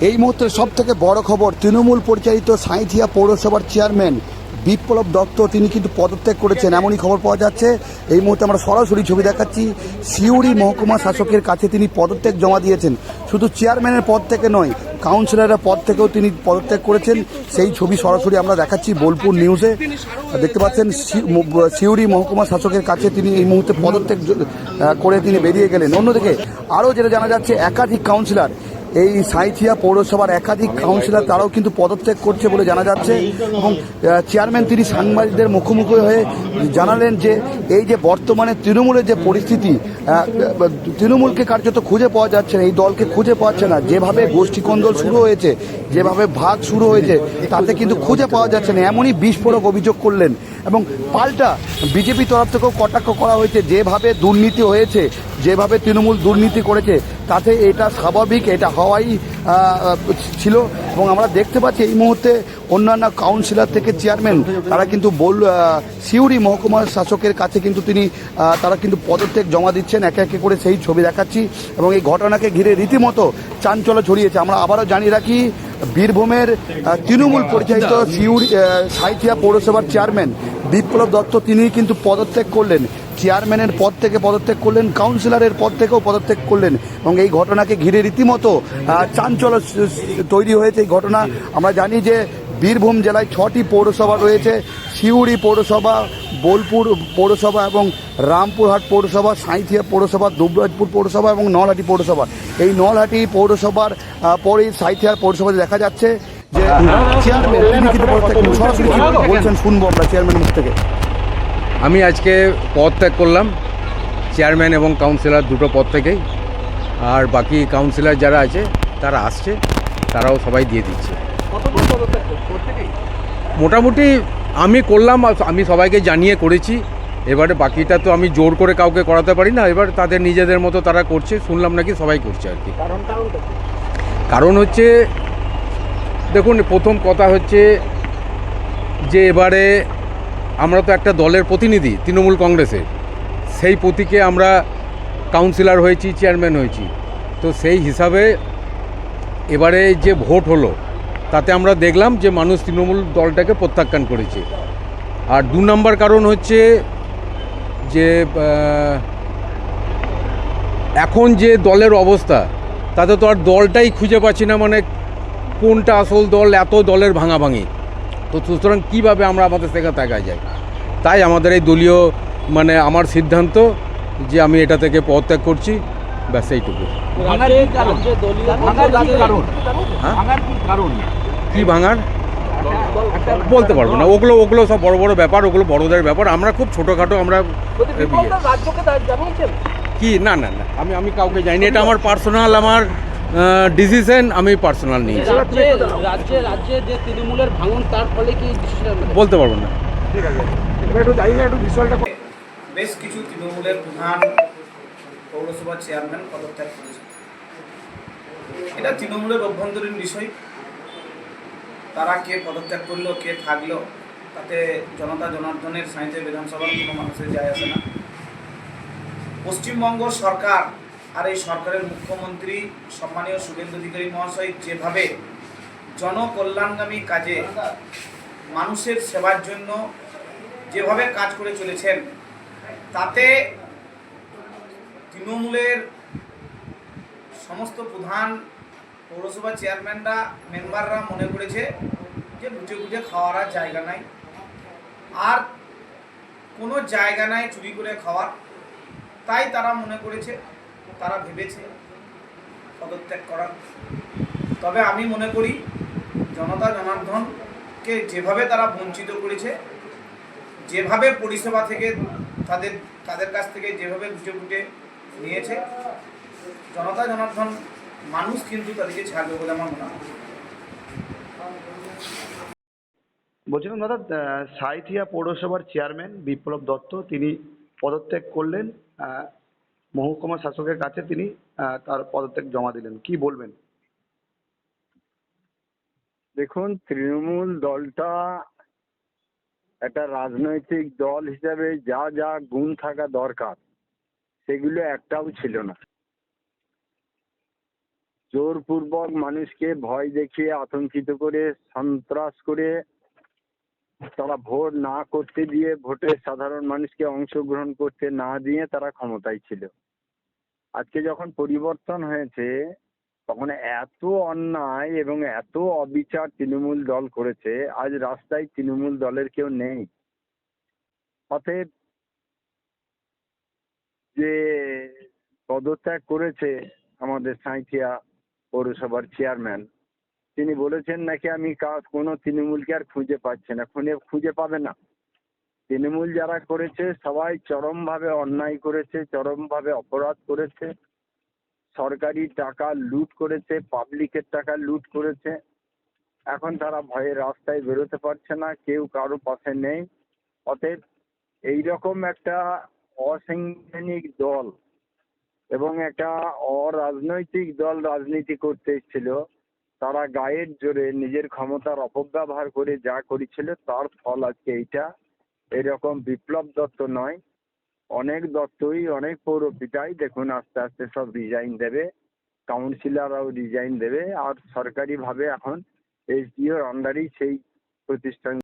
এই মুহূর্তে সব থেকে বড় খবর, তৃণমূল পরিচালিত সাঁইথিয়া পৌরসভার চেয়ারম্যান বিপ্লব দত্ত তিনি কিন্তু পদত্যাগ করেছেন, এমনই খবর পাওয়া যাচ্ছে। এই মুহূর্তে আমরা সরাসরি ছবি দেখাচ্ছি, সিউড়ি মহকুমা শাসকের কাছে তিনি পদত্যাগ জমা দিয়েছেন। শুধু চেয়ারম্যানের পদ থেকে নয়, কাউন্সিলরের পদ থেকেও তিনি পদত্যাগ করেছেন। সেই ছবি সরাসরি আমরা দেখাচ্ছি বোলপুর নিউজে। দেখতে পাচ্ছেন সিউড়ি মহকুমা শাসকের কাছে তিনি এই মুহূর্তে পদত্যাগ করে তিনি বেরিয়ে গেলেন। অন্যদিকে আরও যেটা জানা যাচ্ছে, একাধিক কাউন্সিলর, এই সাঁইথিয়া পৌরসভার একাধিক কাউন্সিলর তারাও কিন্তু পদত্যাগ করছে বলে জানা যাচ্ছে। এবং চেয়ারম্যান তিনি সাংবাদিকদের মুখোমুখি হয়ে জানালেন যে এই যে বর্তমানে তৃণমূলের যে পরিস্থিতি, তৃণমূলকে কার্যত খুঁজে পাওয়া যাচ্ছে না, এই দলকে খুঁজে পাচ্ছে না। যেভাবে গোষ্ঠীকন্দল শুরু হয়েছে, যেভাবে ভাগ শুরু হয়েছে, তাতে কিন্তু খুঁজে পাওয়া যাচ্ছে না, এমনই বিস্ফোরক অভিযোগ করলেন। এবং পাল্টা বিজেপি তরফ থেকেও কটাক্ষ করা হয়েছে, যেভাবে দুর্নীতি হয়েছে, যেভাবে তৃণমূল দুর্নীতি করেছে, তাতে এটা স্বাভাবিক, এটা হওয়াই ছিল। এবং আমরা দেখতে পাচ্ছি এই মুহূর্তে অন্যান্য কাউন্সিলর থেকে চেয়ারম্যান তারা কিন্তু সিউড়ি মহকুমা শাসকের কাছে কিন্তু তারা কিন্তু পদত্যাগ জমা দিচ্ছেন একে একে করে, সেই ছবি দেখাচ্ছি। এবং এই ঘটনাকে ঘিরে রীতিমতো চাঞ্চল্য ছড়িয়েছে। আমরা আবারও জানিয়ে রাখি, বীরভূমের তৃণমূল পরিচালিত সাঁইথিয়া পৌরসভার চেয়ারম্যান বিপ্লব দত্ত তিনি কিন্তু পদত্যাগ করলেন, চেয়ারম্যানের পদ থেকে পদত্যাগ করলেন, কাউন্সিলরের পদ থেকেও পদত্যাগ করলেন। এবং এই ঘটনাকে ঘিরে রীতিমতো চাঞ্চল্য তৈরি হয়েছে। এই ঘটনা আমরা জানি যে বীরভূম জেলায় 6টি পৌরসভা রয়েছে, সিউড়ি পৌরসভা, বোলপুর পৌরসভা এবং রামপুরহাট পৌরসভা, সাঁইথিয়া পৌরসভা, দুবরাজপুর পৌরসভা এবং নলহাটি পৌরসভা। এই নলহাটি পৌরসভার পরেই সাঁইথিয়ার পৌরসভাতে দেখা যাচ্ছে যে চেয়ারম্যান তিনি কিন্তু পদত্যাগ করলেন। সরাসরি বলছেন শুনবো আমরা চেয়ারম্যানের মুখ থেকে। আমি আজকে পদত্যাগ করলাম চেয়ারম্যান এবং কাউন্সিলর দুটো পদ থেকেই। আর বাকি কাউন্সিলর যারা আছে তারা আসছে, তারাও সবাই দিয়ে দিচ্ছে। মোটামুটি আমি করলাম, আমি সবাইকে জানিয়ে করেছি। এবারে বাকিটা তো আমি জোর করে কাউকে করাতে পারি না, এবার তাদের নিজেদের মতো তারা করছে। শুনলাম নাকি সবাই করছে আর কি। কারণ হচ্ছে, দেখুন, প্রথম কথা হচ্ছে যে এবারে আমরা তো একটা দলের প্রতিনিধি, তৃণমূল কংগ্রেসের, সেই প্রতীকে আমরা কাউন্সিলর হয়েছি, চেয়ারম্যান হয়েছি। তো সেই হিসাবে এবারে যে ভোট হলো, তাতে আমরা দেখলাম যে মানুষ তৃণমূল দলটাকে প্রত্যাখ্যান করেছে। আর 2 নম্বর কারণ হচ্ছে যে এখন যে দলের অবস্থা, তাতে তো আর দলটাই খুঁজে পাচ্ছি না, মানে কোনটা আসল দল, এত দলের ভাঙাভাঙি। তো সুতরাং কীভাবে আমরা আমাদের থেকে তাকায় যাই। তাই আমাদের এই দলীয় আমার সিদ্ধান্ত যে আমি এটা থেকে পদত্যাগ করছি, ব্যাস এইটুকু। কি ভাঙার বলতে পারবো না, ওগুলো সব বড় বড় ব্যাপার, ওগুলো বড়দের ব্যাপার। আমরা খুব ছোটোখাটো আমরা কি না না না আমি কাউকে যাইনি, এটা আমার পার্সোনাল, আমার ডিসিশন আমি পার্সোনাল নিয়েছি। রাজ্যে যে তৃণমূলের ভাঙন, তার ফলে কি বলতে পারবো না। ঠিক আছে, বেশ কিছু তৃণমূলের প্রধান পৌরসভা চেয়ারম্যান পদত্যাগ করেছে। এটা তৃণমূলের অভ্যন্তরীণ বিষয়। তারা কে পদত্যাগ করলো, কে থাকলো, তাতে জনতা জনার্দনের সাঁইথিয়া বিধানসভার কোনো মানুষের যায় আসে না। পশ্চিমবঙ্গ সরকার আর এই সরকারের মুখ্যমন্ত্রী সম্মানীয় শুভেন্দু অধিকারী মহাশয় যেভাবে জনকল্যাণগামী কাজে, মানুষের সেবার জন্য যেভাবে কাজ করে চলেছেন, তাতে তৃণমূলের সমস্ত প্রধান পৌরসভা চেয়ারম্যানরা, মেম্বাররা মনে করেছে যে লুটে পুটে খাওয়ার আর জায়গা নাই, আর কোনো জায়গা নাই চুরি করে খাওয়ার। তাই তারা মনে করেছে, তারা ভেবেছে পদত্যাগ করার। তবে আমি মনে করি জনতা জনার্দনকে যেভাবে তারা বঞ্চিত করেছে, যেভাবে পরিষেবা থেকে তাদের কাছ থেকে যেভাবে লুটে পুটে নিয়েছে, জনতা জনার্দন মানুষ কিন্তু তাদেরকে ছাড়বে বলে আমার মনে হয়। বলছিলাম দাদা, সাঁইথিয়া পৌরসভার চেয়ারম্যান বিপ্লব দত্ত তিনি পদত্যাগ করলেন, মহকুমা শাসকের কাছে তিনি তার পদত্যাগ জমা দিলেন, কি বলবেন? দেখুন, তৃণমূল দলটা একটা রাজনৈতিক দল হিসাবে যা যা গুণ থাকা দরকার, সেগুলো একটাও ছিল না। জোরপূর্বক মানুষকে ভয় দেখিয়ে আতঙ্কিত করে সন্ত্রাস করে তারা ভোট না করতে দিয়ে, ভোটে সাধারণ মানুষকে অংশগ্রহণ করতে না দিয়ে তারা ক্ষমতায় ছিল। আজকে যখন পরিবর্তন হয়েছে তখন এত অন্যায় এবং এত অবিচার তৃণমূল দল করেছে, আজ রাস্তায় তৃণমূল দলের কেউ নেই। অতএব যে পদত্যাগ করেছে আমাদের সাঁইথিয়া পৌরসভার চেয়ারম্যান, তিনি বলেছেন নাকি আমি কোনো তৃণমূলকে আর খুঁজে পাচ্ছি না, খুঁজে পাবে না। তৃণমূল যারা করেছে সবাই চরমভাবে অন্যায় করেছে, চরমভাবে অপরাধ করেছে, সরকারি টাকা লুট করেছে, পাবলিকের টাকা লুট করেছে। এখন তারা ভয়ে রাস্তায় বেরোতে পারছে না, কেউ কারো পাশে নেই। অতএব এইরকম একটা অসাংবিধানিক দল এবং একটা অরাজনৈতিক দল রাজনীতি করতে এসেছিল, তারা গায়ের জোরে নিজের ক্ষমতার অপব্যবহার করে যা করেছিল তার ফল আজকে এইটা। এরকম বিপ্লব দত্ত নয়, অনেক দত্তই, অনেক পৌরপিতাই দেখুন আস্তে আস্তে সব রিজাইন দেবে, কাউন্সিলররাও রিজাইন দেবে, আর সরকারিভাবে এখন এসডিওর আন্ডারেই সেই প্রতিষ্ঠান